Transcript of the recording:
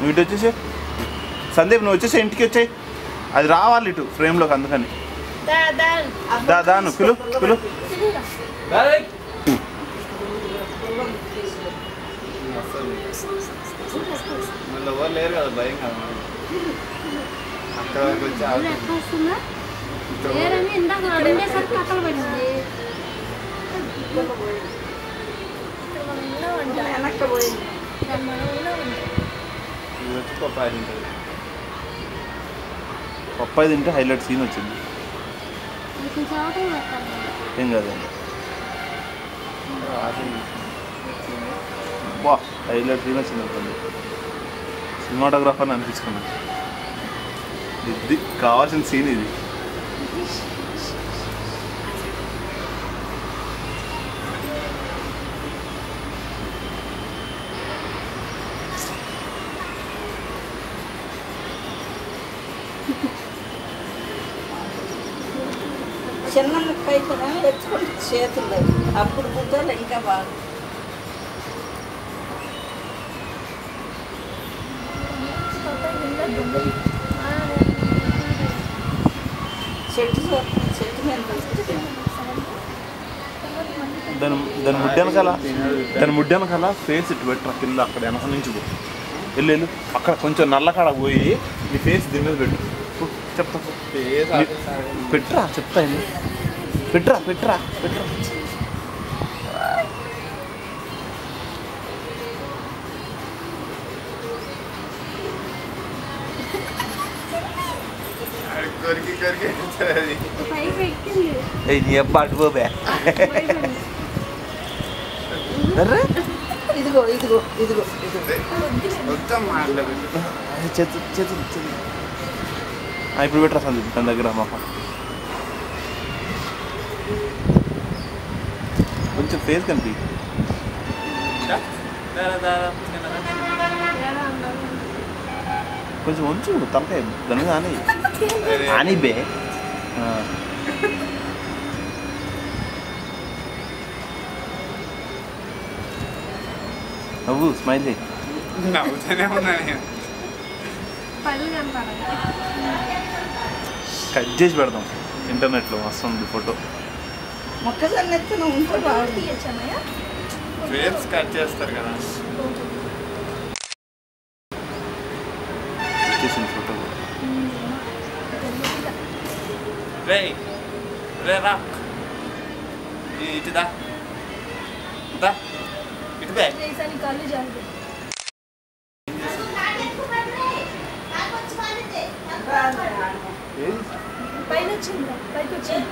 ఇటు వచ్చేసే సందీప్, నువ్వు వచ్చేసే ఇంటికి వచ్చాయి, అది రావాలి ఇటు ఫ్రేమ్లోకి, అందుకని దాను పిలు పిలు. లేరు కదా, భయం కదా అక్కడ పప్పాయి తింటే హైలైట్ సీన్ వచ్చింది. ఏం కాదండి, బా హైలైట్ సీన్ వచ్చింది అనుకోండి. సినిమాటోగ్రాఫర్ని అనిపించుకున్నాను, ఇది కావాల్సిన సీన్ ఇది. చిన్న ముక్క అయితే తెచ్చుకుంటే చేతులు అప్పుడు బుద్ధలు ఇంకా బాగా చెట్టు మీద దాని ముడ్డి వెనకాల ఫేస్ ఇటు పెట్టరా కింద, అక్కడ వెనక నుంచి పో, వెళ్ళు అక్కడ కొంచెం నల్లకాడ పోయి నీ ఫేస్ దీని మీద పెట్టు. చెప్తా పెట్టరా, చెప్తా పెట్టరా పెట్టరా పెట్టరా. నీ అబ్బా అటు పోబే. ఇదిగో ఇదిగో ఇదిగో చేతులు చేతులు చేతులు ఇప్పుడు పెట్టరా సందీప్ తన దగ్గర మాకు కొంచెం ఫేస్ కనిపి. కొంచెం ఉంచు తలకాయ దాని మీద అని బే. నవ్వు స్మైల్ చేయి. కట్ చేసి పెడదాం, ఇంటర్నెట్లో వస్తుంది ఫోటో. మొక్కజొన్న ఎత్తున ఉంటే బాగుంది. ఫేస్ కట్ చేస్తారు కదా, చేసిన ఫోటో. రే రే రా ఇటుదా ఇటు బే. పైకి వచ్చింది.